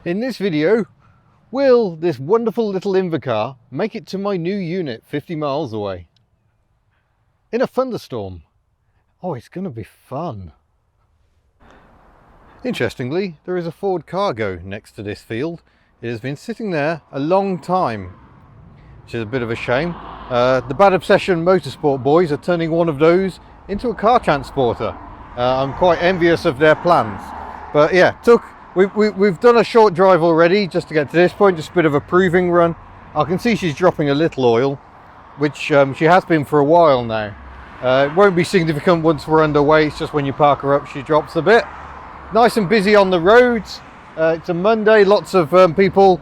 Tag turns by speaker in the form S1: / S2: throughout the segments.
S1: In this video, will this wonderful little Invacar make it to my new unit 50 miles away? In a thunderstorm. Oh, it's going to be fun. Interestingly, there is a Ford Cargo next to this field. It has been sitting there a long time, which is a bit of a shame. The Bad Obsession Motorsport boys are turning one of those into a car transporter. I'm quite envious of their plans. But yeah, we've done a short drive already just to get to this point, just a bit of a proving run. I can see she's dropping a little oil, which she has been for a while now. It won't be significant once we're underway, it's just when you park her up she drops a bit. Nice and busy on the roads. It's a Monday, lots of people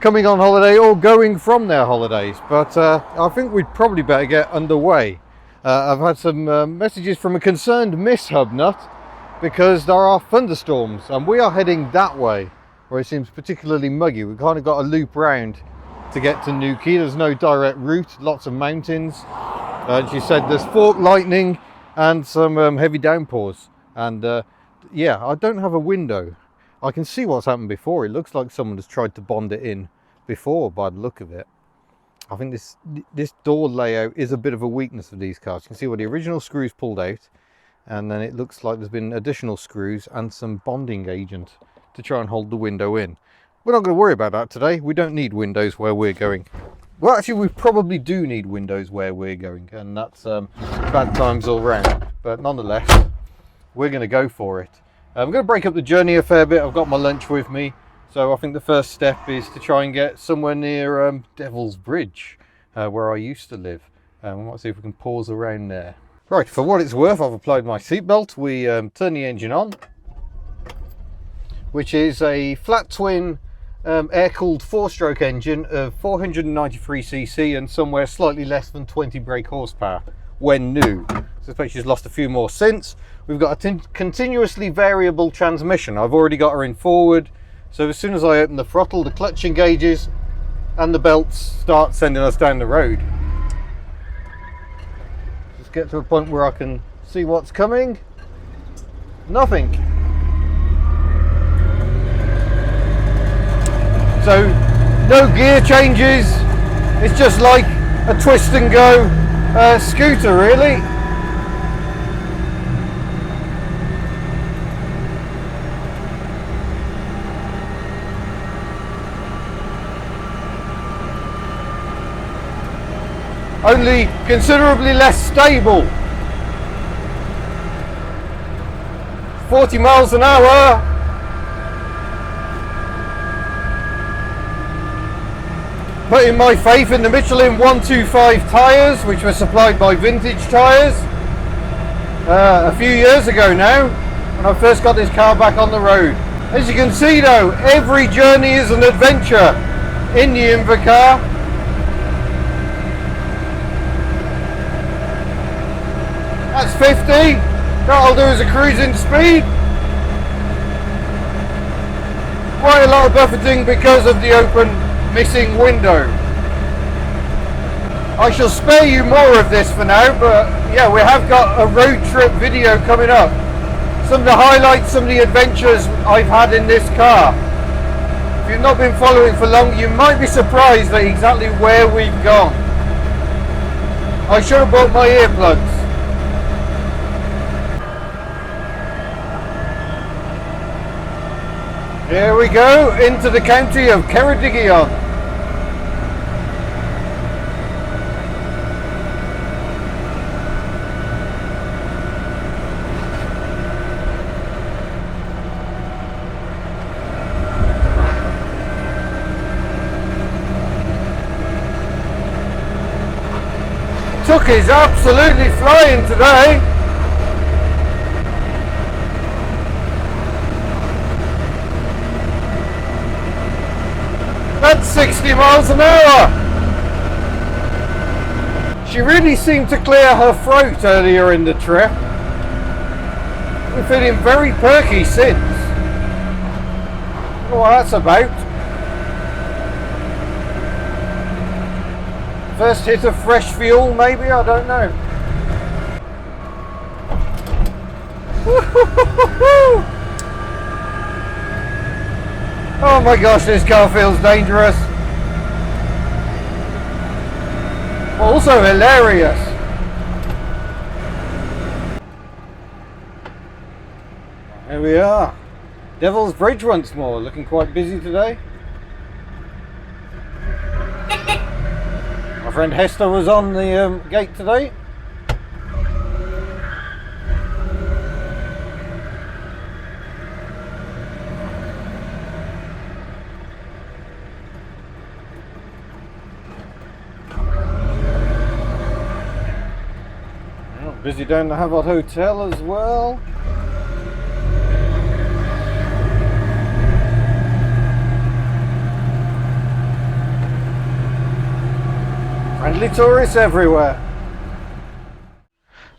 S1: coming on holiday or going from their holidays, but I think we'd probably better get underway. I've had some messages from a concerned Miss HubNut because there are thunderstorms and we are heading that way where it seems particularly muggy. We've kind of got a loop round to get to Newquay. There's no direct route, lots of mountains. She said there's fork lightning and some heavy downpours, and yeah, I don't have a window. I can see what's happened before. It looks like someone has tried to bond it in before by the look of it. I think this door layout is a bit of a weakness of these cars. You can see where the original screws pulled out, and then it looks like there's been additional screws and some bonding agent to try and hold the window in. We're not going to worry about that today. We don't need windows where we're going. Well, actually, we probably do need windows where we're going, and that's bad times all round. But nonetheless, we're going to go for it. I'm going to break up the journey a fair bit. I've got my lunch with me, so I think the first step is to try and get somewhere near Devil's Bridge, where I used to live. We might see if we can pause around there. Right, for what it's worth, I've applied my seatbelt. We turn the engine on, which is a flat twin air-cooled 4-stroke engine of 493cc and somewhere slightly less than 20 brake horsepower when new. So I suppose she's lost a few more since. We've got a continuously variable transmission. I've already got her in forward, so as soon as I open the throttle, the clutch engages and the belts start sending us down the road. Just get to a point where I can see what's coming. Nothing. So no gear changes. It's just like a twist and go scooter, really. Only considerably less stable. 40 miles an hour. Putting my faith in the Michelin 125 tyres, which were supplied by Vintage Tyres a few years ago now, when I first got this car back on the road. As you can see though, every journey is an adventure in the Invacar. That's 50. That'll do as a cruising speed. Quite a lot of buffeting because of the open missing window. I shall spare you more of this for now, but yeah, we have got a road trip video coming up. Some of the highlights, some of the adventures I've had in this car. If you've not been following for long, you might be surprised at exactly where we've gone. I should have bought my earplugs. Here we go, into the county of Ceredigion. Tuck is absolutely flying today. That's 60 miles an hour. She really seemed to clear her throat earlier in the trip. We're feeling very perky since. I don't know what that's about. First hit of fresh fuel, maybe, I don't know. Oh my gosh, this car feels dangerous. Also hilarious. Here we are. Devil's Bridge once more, looking quite busy today. My friend Hester was on the gate today. Busy down the HubNut Hotel as well. Friendly tourists everywhere.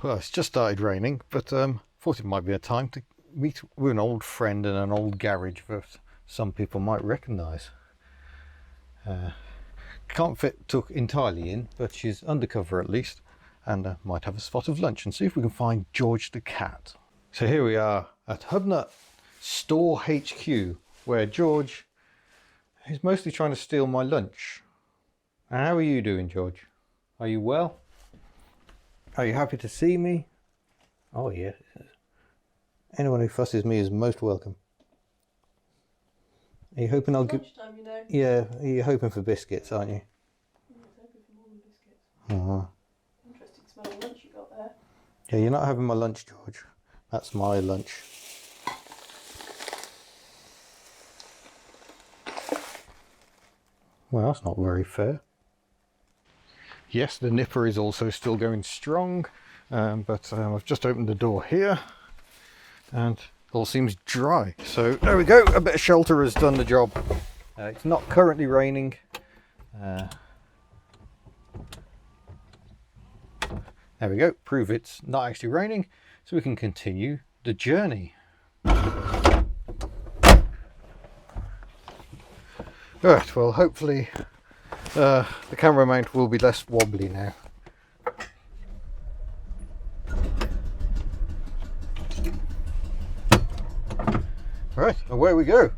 S1: Well, it's just started raining, but thought it might be a time to meet with an old friend in an old garage that some people might recognise. Can't fit Took entirely in, but she's undercover at least, and might have a spot of lunch and see if we can find George the cat. So here we are at HubNut Store HQ, where George is mostly trying to steal my lunch. How are you doing, George? Are you well? Are you happy to see me? Oh yeah. Anyone who fusses me is most welcome. Are you hoping I'll give... You know. Yeah, you're hoping for biscuits, aren't you? Yeah, I was hoping for more than biscuits. Interesting smelling lunch you got there. Yeah, you're not having my lunch, George. That's my lunch. Well, that's not very fair. Yes, the nipper is also still going strong, but I've just opened the door here and all seems dry. So there we go, a bit of shelter has done the job. It's not currently raining. There we go, prove it's not actually raining, so we can continue the journey. Right, well hopefully the camera mount will be less wobbly now. Right, away we go.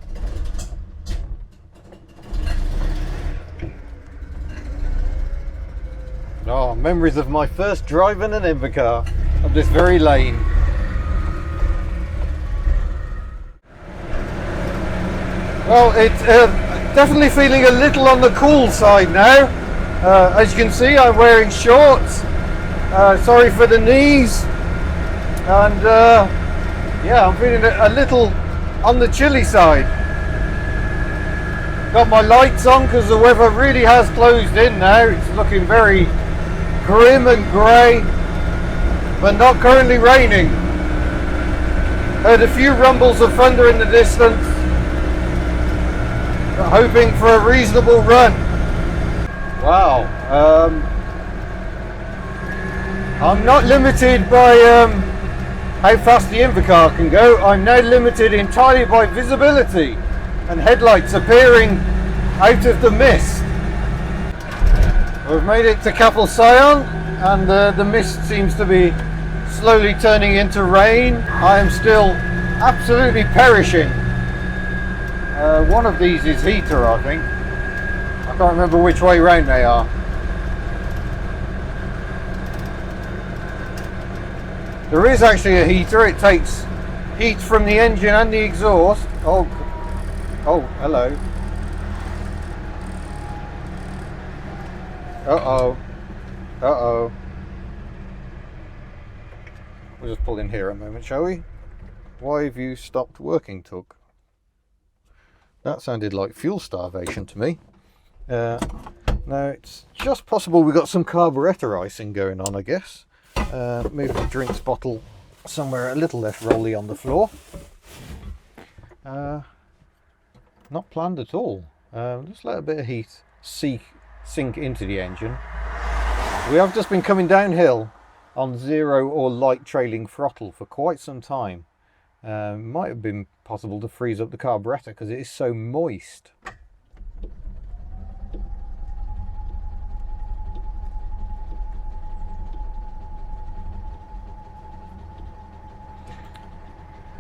S1: Oh, memories of my first drive in an Invacar up this very lane. Well, it's definitely feeling a little on the cool side now. As you can see, I'm wearing shorts. Sorry for the knees. And yeah, I'm feeling a little on the chilly side. Got my lights on because the weather really has closed in now. It's looking very grim and grey, but not currently raining. Heard a few rumbles of thunder in the distance. Hoping for a reasonable run. Wow. I'm not limited by how fast the Invacar can go. I'm now limited entirely by visibility and headlights appearing out of the mist. We've made it to Capel Sion and the mist seems to be slowly turning into rain. I am still absolutely perishing. One of these is heater, I think. I can't remember which way round they are. There is actually a heater. It takes heat from the engine and the exhaust. Oh, hello. Uh-oh. We'll just pull in here a moment, shall we? Why have you stopped working, Tug? That sounded like fuel starvation to me. Now it's just possible we got some carburetor icing going on, I guess. Move the drinks bottle somewhere a little less rolly on the floor. Not planned at all. Just let a bit of heat sink into the engine. We have just been coming downhill on zero or light trailing throttle for quite some time. Might have been possible to freeze up the carburetor because it is so moist.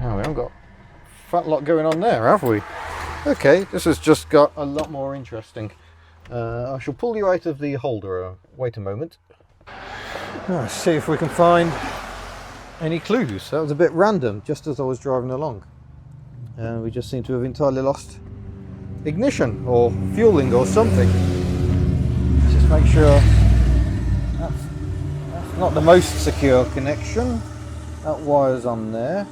S1: Oh, we haven't got a fat lot going on there, have we? Okay, this has just got a lot more interesting. I shall pull you out of the holder. Wait a moment. Let's see if we can find any clues. That was a bit random, just as I was driving along. We just seem to have entirely lost ignition or fueling or something. Just make sure that's not the most secure connection. That wire's on there.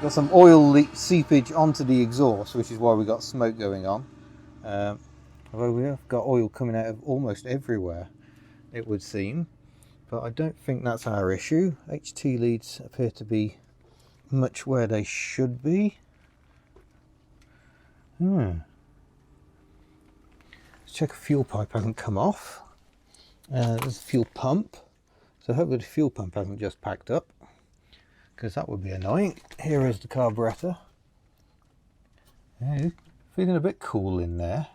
S1: Got some oil seepage onto the exhaust, which is why we got smoke going on. Although we have got oil coming out of almost everywhere, it would seem. But I don't think that's our issue. HT leads appear to be much where they should be. Let's check a fuel pipe hasn't come off. There's a fuel pump. So hopefully the fuel pump hasn't just packed up, because that would be annoying. Here is the carburetor. Yeah, feeling a bit cool in there.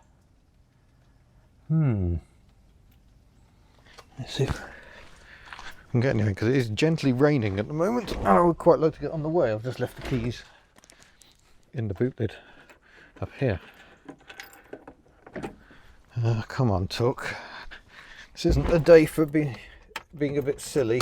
S1: Let's see if I can get anything, because it is gently raining at the moment. And I would quite like to get on the way. I've just left the keys in the boot lid up here. Come on, Tuck. This isn't a day for being a bit silly.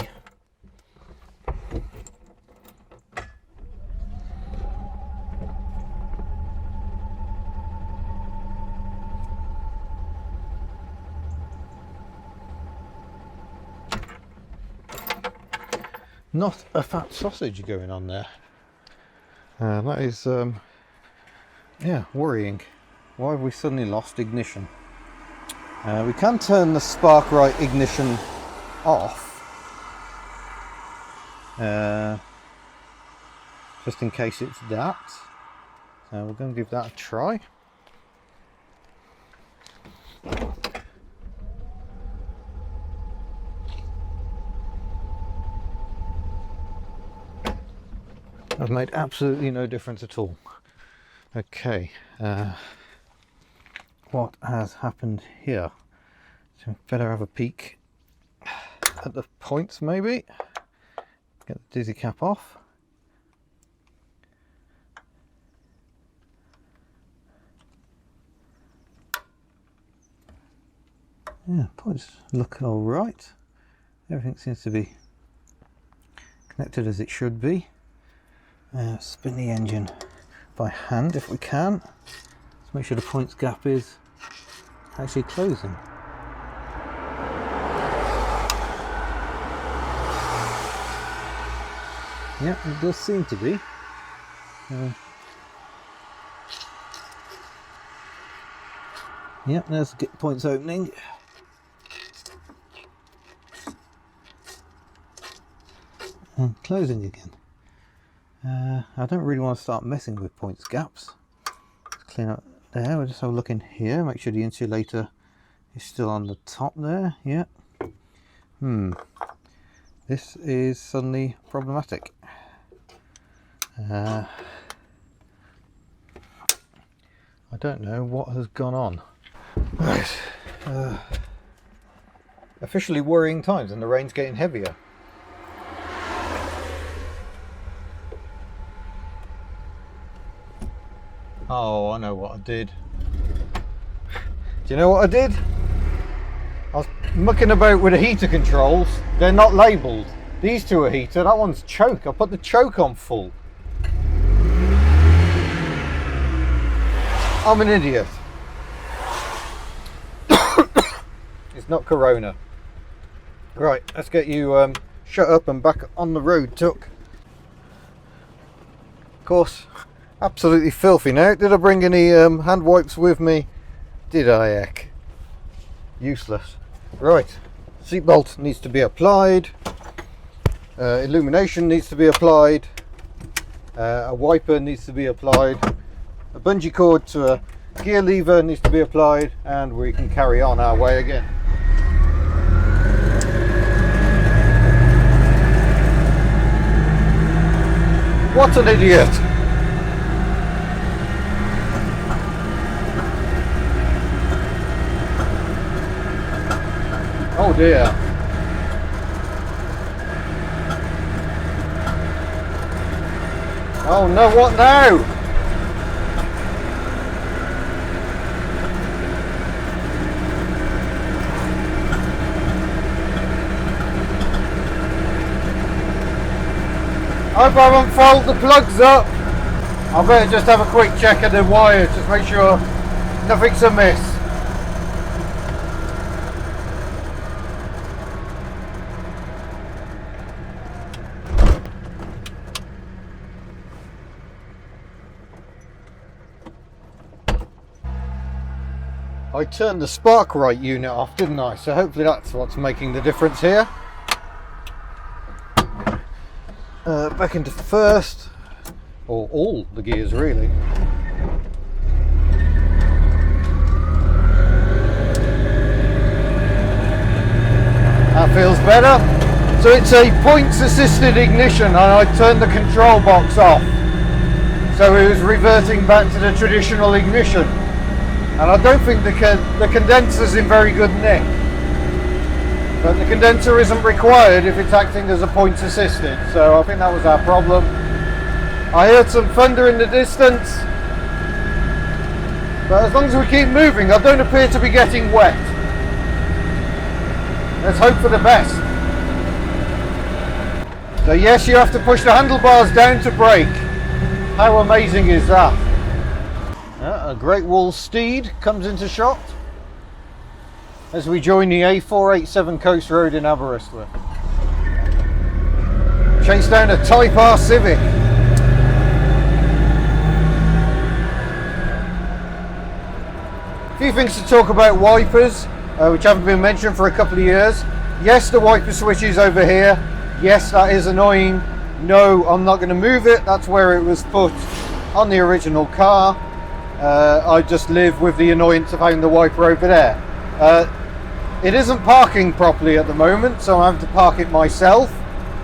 S1: Not a fat sausage going on there. That is, yeah, worrying. Why have we suddenly lost ignition? We can turn the Sparkrite ignition off, just in case it's that. So we're going to give that a try. That's made absolutely no difference at all. Okay, what has happened here? So better have a peek at the points, maybe. Get the dizzy cap off. Yeah, points look all right. Everything seems to be connected as it should be. Spin the engine by hand if we can. Let's make sure the points gap is actually closing. Yeah, it does seem to be. Yeah, there's the points opening. And closing again. I don't really want to start messing with points gaps. Let's clean up there. We'll just have a look in here, make sure the insulator is still on the top there. Yeah. This is suddenly problematic. I don't know what has gone on. Right. Officially worrying times, and the rain's getting heavier. Oh, I know what I did. Do you know what I did? I was mucking about with the heater controls. They're not labelled. These two are heater, that one's choke. I put the choke on full. I'm an idiot. It's not Corona. Right, let's get you shut up and back on the road, Tuck. Of course, absolutely filthy now. Did I bring any hand wipes with me? Did I, heck? Useless. Right, seatbelt needs to be applied. Illumination needs to be applied. A wiper needs to be applied. A bungee cord to a gear lever needs to be applied, and we can carry on our way again. What an idiot! Oh dear. Oh no, what now? Hope I haven't fouled the plugs up. I better just have a quick check of the wires, just make sure nothing's amiss. I turned the spark right unit off, didn't I? So hopefully that's what's making the difference here. Back into first, or all the gears really. That feels better. So it's a points assisted ignition, and I turned the control box off. So it was reverting back to the traditional ignition. And I don't think the condenser's in very good nick. But the condenser isn't required if it's acting as a points assisted. So I think that was our problem. I heard some thunder in the distance. But as long as we keep moving, I don't appear to be getting wet. Let's hope for the best. So yes, you have to push the handlebars down to brake. How amazing is that? A Great Wall Steed comes into shot as we join the A487 Coast Road in Aberystwyth. Chase down a Type R Civic. A few things to talk about wipers, which haven't been mentioned for a couple of years. Yes, the wiper switch is over here. Yes, that is annoying. No, I'm not going to move it. That's where it was put on the original car. I just live with the annoyance of having the wiper over there. It isn't parking properly at the moment, so I have to park it myself,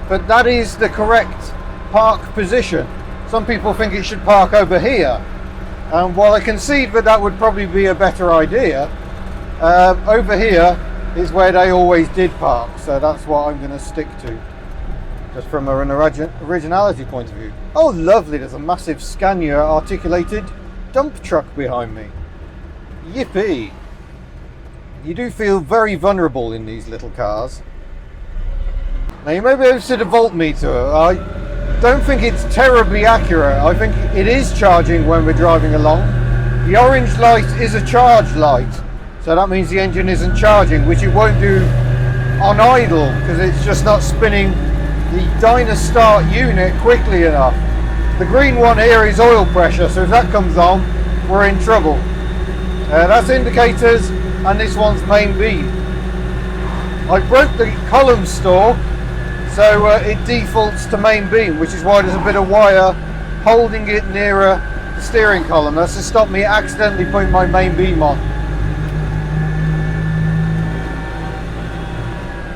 S1: but that is the correct park position. Some people think it should park over here, and while I concede that that would probably be a better idea, over here is where they always did park, so that's what I'm going to stick to, just from an originality point of view. Oh lovely, there's a massive Scania articulated dump truck behind me. Yippee! You do feel very vulnerable in these little cars. Now you may be able to see the voltmeter. I don't think it's terribly accurate. I think it is charging when we're driving along. The orange light is a charge light, so that means the engine isn't charging, which it won't do on idle because it's just not spinning the dyno start unit quickly enough. The green one here is oil pressure, so if that comes on, we're in trouble. That's indicators, and this one's main beam. I broke the column store, so it defaults to main beam, which is why there's a bit of wire holding it nearer the steering column. That's to stop me accidentally putting my main beam on.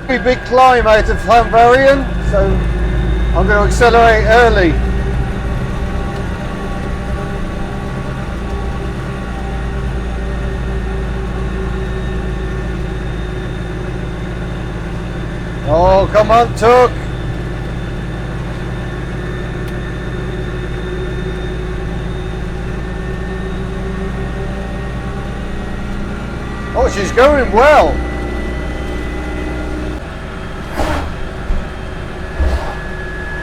S1: Pretty big climb out of Llanfarian, so I'm going to accelerate early. Oh, come on, Tuck! Oh, she's going well.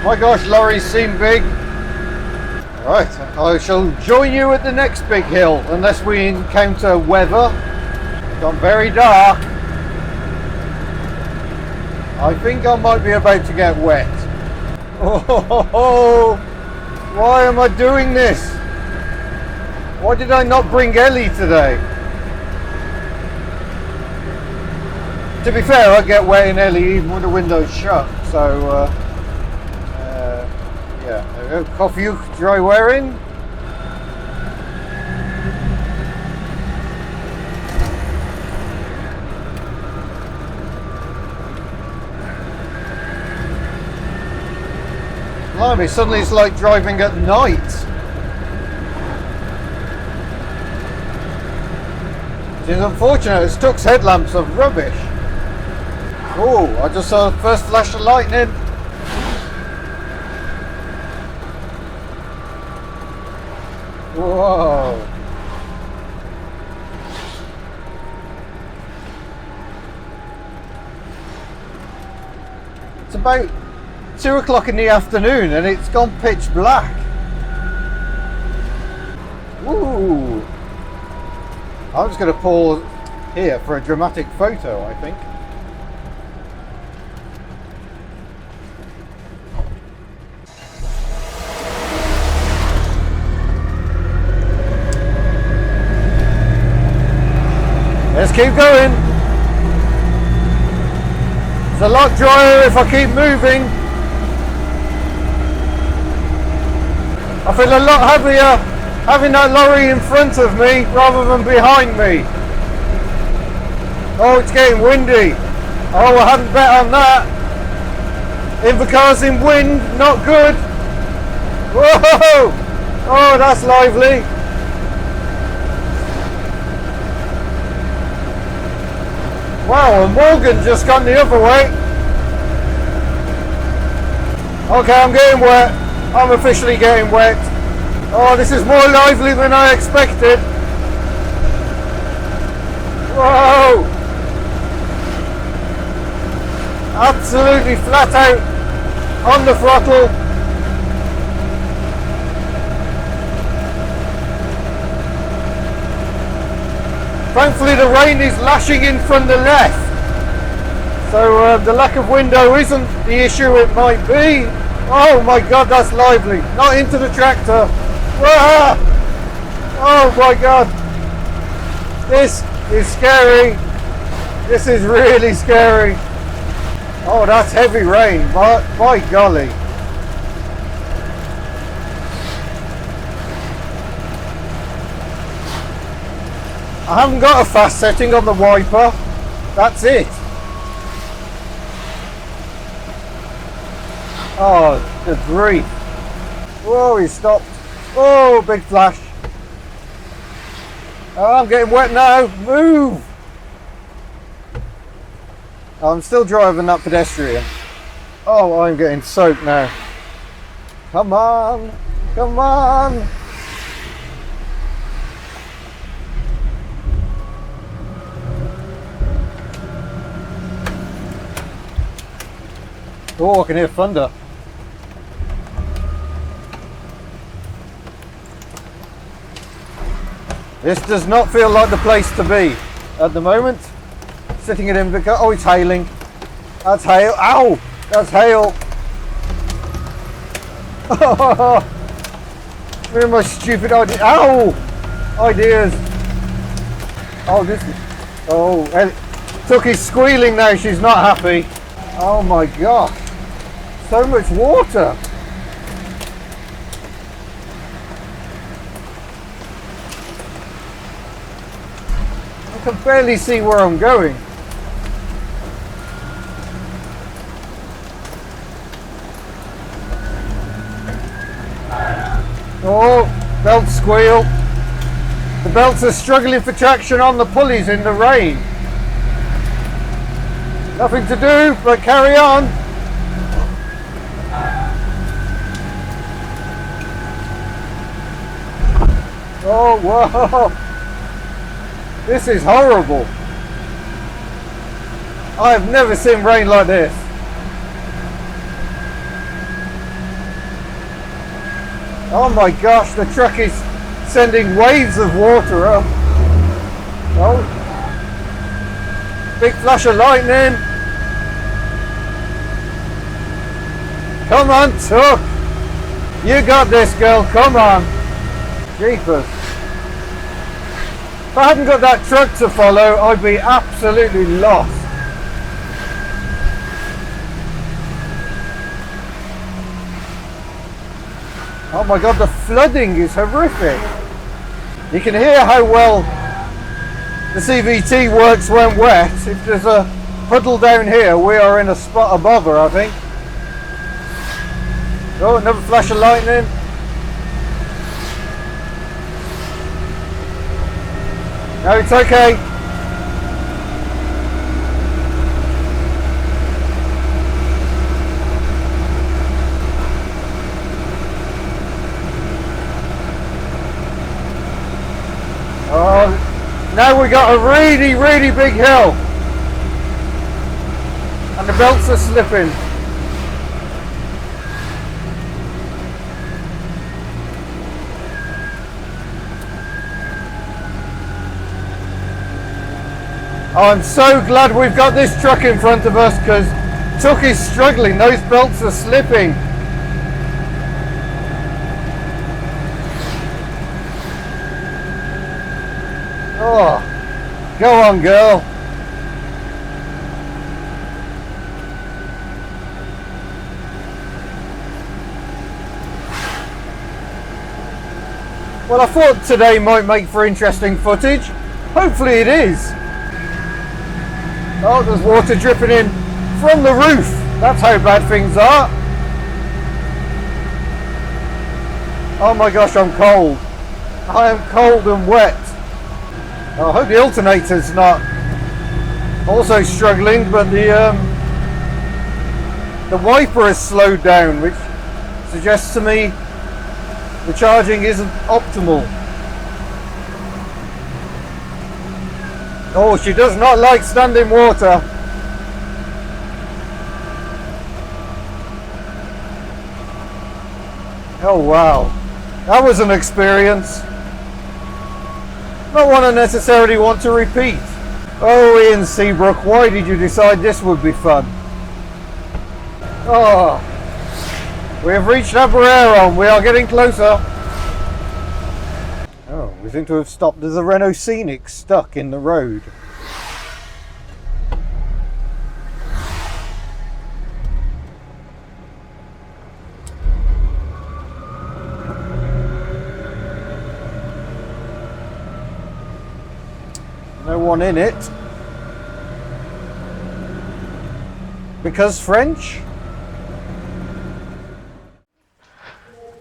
S1: My gosh, lorries seem big. Right, I shall join you at the next big hill, unless we encounter weather. It's gone very dark. I think I might be about to get wet. Oh, why am I doing this? Why did I not bring Ellie today? To be fair, I get wet in Ellie even when the window's shut, so yeah, there we go. Coffee dry wearing. Blimey, suddenly it's like driving at night. It is unfortunate, Stuck's headlamps are rubbish. Oh, I just saw the first flash of lightning. Whoa. It's about 2 o'clock in the afternoon and it's gone pitch black. Ooh. I'm just going to pause here for a dramatic photo, I think. Let's keep going. It's a lot drier if I keep moving. I feel a lot heavier having that lorry in front of me rather than behind me. Oh, it's getting windy. Oh, I hadn't bet on that. Invacar's in wind, not good. Whoa! Oh, that's lively. Wow, and Morgan just gone the other way. Okay, I'm getting wet. I'm officially getting wet. Oh, this is more lively than I expected. Whoa! Absolutely flat out on the throttle. Thankfully the rain is lashing in from the left, so the lack of window isn't the issue it might be. Oh my god, that's lively. Not into the tractor. Wah! Oh my god. This is scary. This is really scary. Oh, that's heavy rain. My golly. I haven't got a fast setting on the wiper. That's it. Oh, good grief. Whoa, he stopped. Oh, big flash. Oh, I'm getting wet now. Move. I'm still driving that pedestrian. Oh, I'm getting soaked now. Come on. Come on. Oh, I can hear thunder. This does not feel like the place to be at the moment. Sitting in Invacar. Oh, it's hailing. That's hail. Ow! That's hail. Where are my stupid ideas? Ow! Ideas. Oh, this is... Oh, Tucky's squealing now. She's not happy. Oh my gosh. So much water. I can barely see where I'm going. Oh, belt squeal. The belts are struggling for traction on the pulleys in the rain. Nothing to do but carry on. Oh, whoa. This is horrible. I've never seen rain like this. Oh my gosh, the truck is sending waves of water up. Oh. Big flash of lightning. Come on, Tuck. You got this, girl. Come on. Jeepers. If I hadn't got that truck to follow, I'd be absolutely lost. Oh my god, the flooding is horrific. You can hear how well the CVT works when wet. If there's a puddle down here, we are in a spot above her, I think. Oh, another flash of lightning. No, it's okay. Oh, now we got a really, really big hill. And the belts are slipping. Oh, I'm so glad we've got this truck in front of us, because Tuck is struggling. Those belts are slipping. Oh, go on, girl. Well, I thought today might make for interesting footage. Hopefully it is. Oh, there's water dripping in from the roof. That's how bad things are. Oh my gosh, I'm cold. I am cold and wet. I hope the alternator's not also struggling, but the wiper has slowed down, which suggests to me the charging isn't optimal. Oh, she does not like standing water. Oh wow, that was an experience. Not one I necessarily want to repeat. Oh, Ian Seabrook, why did you decide this would be fun? Oh, we have reached Aberraron. We are getting closer. Oh, we seem to have stopped. There's a Renault Scenic stuck in the road. No one in it. Because French?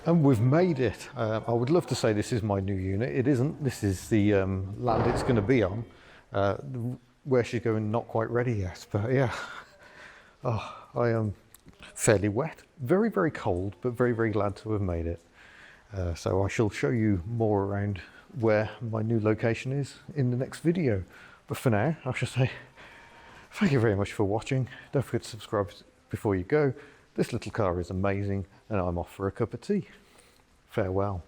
S1: And we've made it. I would love to say this is my new unit. It isn't. This is the land it's going to be on. Where she's going, not quite ready yet. But yeah, oh, I am fairly wet. Very, very cold, but very, very glad to have made it. So I shall show you more around where my new location is in the next video. But for now, I shall say thank you very much for watching. Don't forget to subscribe before you go. This little car is amazing, and I'm off for a cup of tea. Farewell.